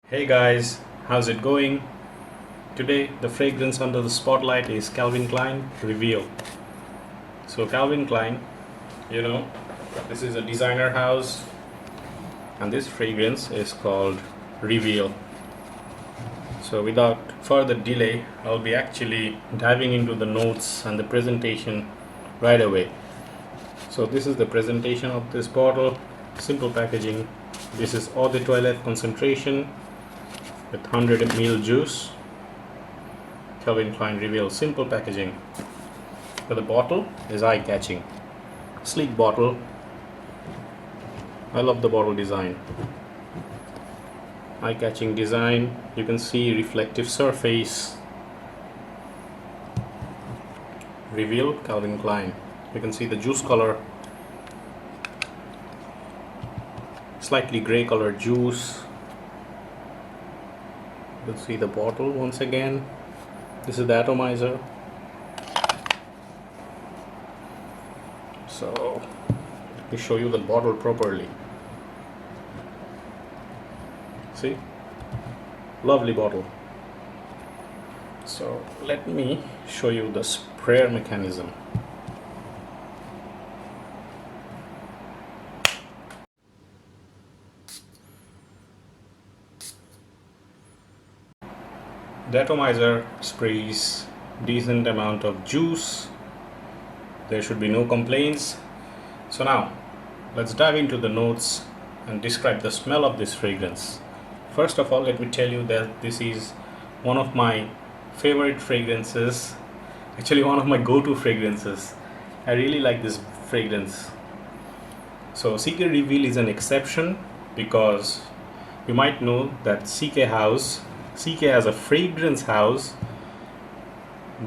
Hey guys, how's it going? Today the fragrance under the spotlight is Calvin Klein Reveal. So Calvin Klein, you know, this is a designer house and this fragrance is called Reveal. So without further delay, I'll be actually diving into the notes and the presentation right away. So this is the presentation of this bottle, simple packaging. This is eau de toilette concentration with 100 ml juice. Calvin Klein Reveal, simple packaging. But the bottle is eye-catching. Sleek bottle. I love the bottle design. Eye-catching design. You can see reflective surface. Reveal, Calvin Klein. You can see the juice color. Slightly gray color juice. You can see the bottle once again. This is the atomizer. So let me show you the bottle properly. See, lovely bottle. So let me show you the sprayer mechanism. The atomizer sprays decent amount of juice. There should be no complaints. So now let's dive into the notes and describe the smell of this fragrance. First of all, let me tell you that this is one of my favorite fragrances, actually one of my go-to fragrances. I really like this fragrance. So CK Reveal is an exception because you might know that CK as a fragrance house,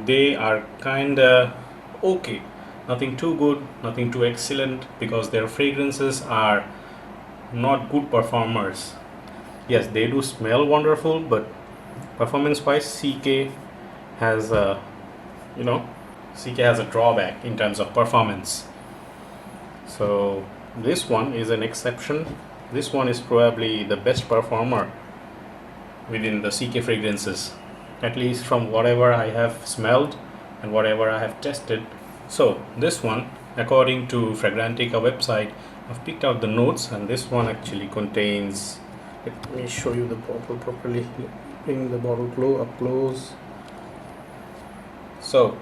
they are kinda okay, nothing too good, nothing too excellent, because their fragrances are not good performers. Yes, they do smell wonderful, but performance wise CK has a CK has a drawback in terms of performance. So this one is an exception. This one is probably the best performer within the CK fragrances, at least from whatever I have smelled and whatever I have tested. So this one, according to Fragrantica website, I've picked out the notes, and this one actually contains, let me show you the bottle properly, bring the bottle up close. So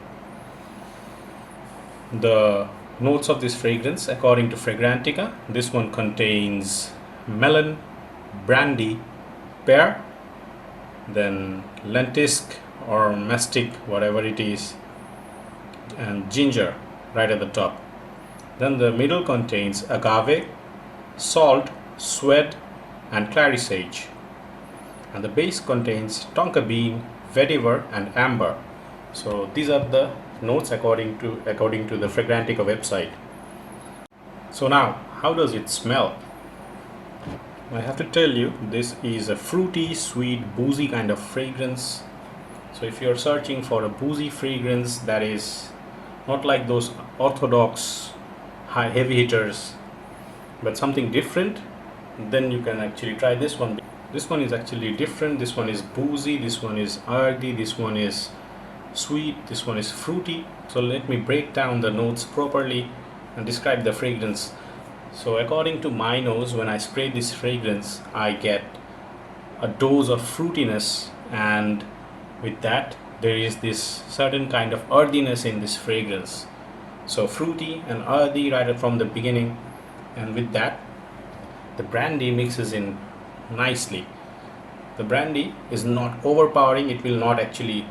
the notes of this fragrance, according to Fragrantica, this one contains melon, brandy, pear, then lentisk or mastic, whatever it is, and ginger right at the top. Then the middle contains agave, salt, suede, and clary sage. And the base contains tonka bean, vetiver, and amber. So these are the notes according to the Fragrantica website. So now, how does it smell? I have to tell you, this is a fruity, sweet, boozy kind of fragrance. So if you're searching for a boozy fragrance that is not like those orthodox high heavy hitters, but something different, then you can actually try this one. This one is actually different. This one is boozy, this one is earthy, this one is sweet, this one is fruity. So let me break down the notes properly and describe the fragrance. So according to my nose, when I spray this fragrance, I get a dose of fruitiness, and with that there is this certain kind of earthiness in this fragrance. So fruity and earthy right from the beginning, and with that the brandy mixes in nicely. The brandy is not overpowering, it will not actually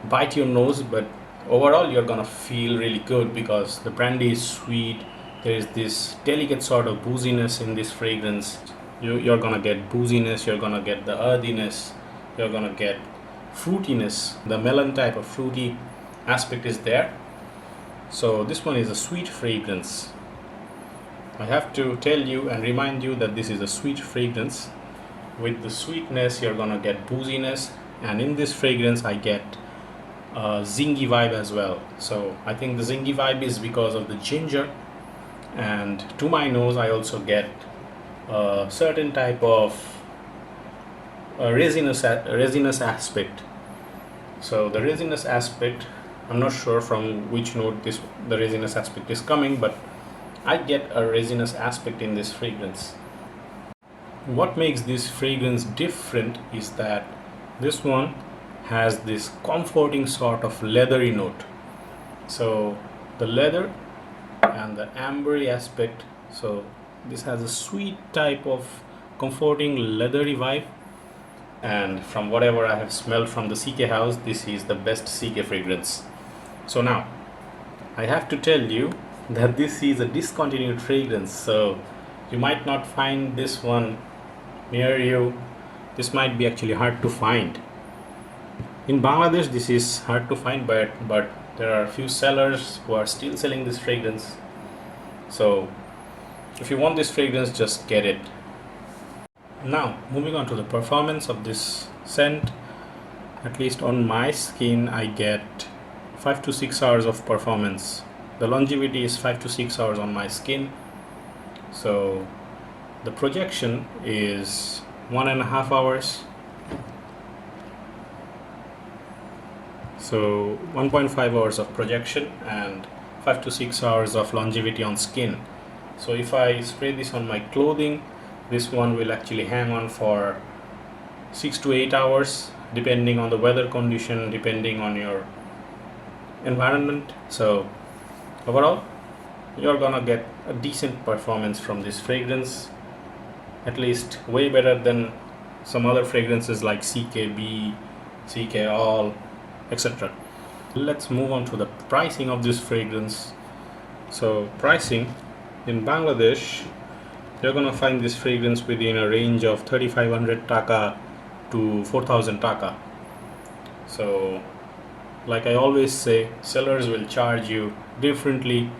bite your nose, but overall you're gonna feel really good because the brandy is sweet. There is this delicate sort of booziness in this fragrance. You're gonna get booziness, you're gonna get the earthiness, you're gonna get fruitiness. The melon type of fruity aspect is there. So this one is a sweet fragrance. I have to tell you and remind you that this is a sweet fragrance. With the sweetness you're gonna get booziness, and in this fragrance I get a zingy vibe as well. So I think the zingy vibe is because of the ginger, and to my nose I also get a certain type of a resinous aspect. So the resinous aspect, I'm not sure from which note the resinous aspect is coming, but I get a resinous aspect in this fragrance. What makes this fragrance different is that this one has this comforting sort of leathery note. So the leather and the ambery aspect, so this has a sweet type of comforting leathery vibe. And from whatever I have smelled from the CK house, this is the best CK fragrance. So now I have to tell you that this is a discontinued fragrance, so you might not find this one near you. This might be actually hard to find. In Bangladesh this is hard to find, but there are a few sellers who are still selling this fragrance. So if you want this fragrance, just get it. Now moving on to the performance of this scent. At least on my skin I get 5 to 6 hours of performance. The longevity is 5 to 6 hours on my skin. So the projection is 1.5 hours. So 1.5 hours of projection and 5 to 6 hours of longevity on skin. So if I spray this on my clothing, this one will actually hang on for 6 to 8 hours depending on the weather condition, depending on your environment. So overall you're gonna get a decent performance from this fragrance, at least way better than some other fragrances like CKB, CK All, etc. Let's move on to the pricing of this fragrance. So pricing in Bangladesh, you're gonna find this fragrance within a range of 3500 taka to 4000 taka. So like I always say, sellers will charge you differently.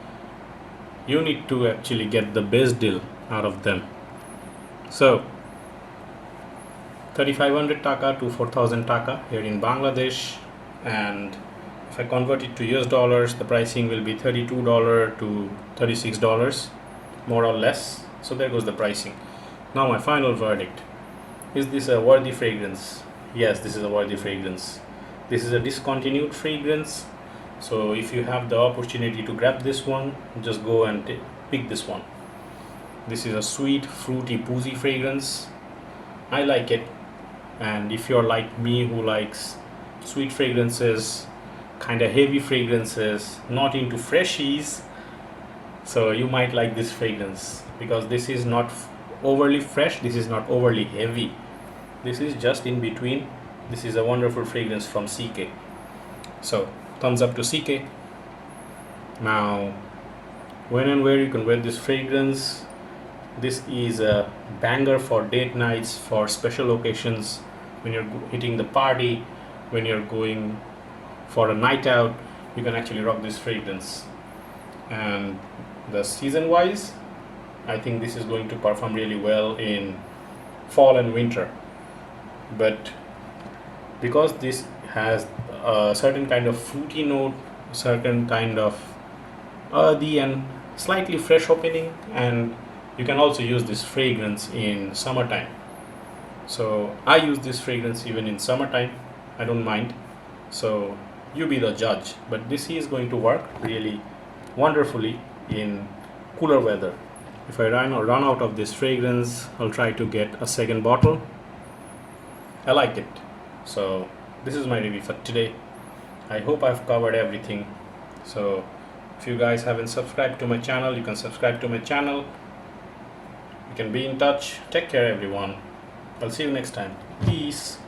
You need to actually get the best deal out of them. So 3500 taka to 4000 taka here in Bangladesh, and if I convert it to US dollars, the pricing will be $32 to $36, more or less. So there goes the pricing. Now my final verdict. Is this a worthy fragrance? Yes, this is a worthy fragrance. This is a discontinued fragrance. So if you have the opportunity to grab this one, just go and pick this one. This is a sweet, fruity, boozy fragrance. I like it. And if you're like me who likes sweet fragrances, kind of heavy fragrances, not into freshies, so you might like this fragrance, because this is not overly fresh, this is not overly heavy, this is just in between. This is a wonderful fragrance from CK. So thumbs up to CK. Now when and where you can wear this fragrance, this is a banger for date nights, for special occasions, when you're hitting the party, when you're going for a night out, you can actually rock this fragrance. And the season wise, I think this is going to perform really well in fall and winter. But because this has a certain kind of fruity note, certain kind of earthy and slightly fresh opening, and you can also use this fragrance in summertime. So I use this fragrance even in summertime, I don't mind. So you be the judge, but this is going to work really wonderfully in cooler weather. If I run out of this fragrance, I'll try to get a second bottle. I like it. So this is my review for today. I hope I've covered everything. So if you guys haven't subscribed to my channel, you can subscribe to my channel. You can be in touch. Take care everyone. I'll see you next time. Peace.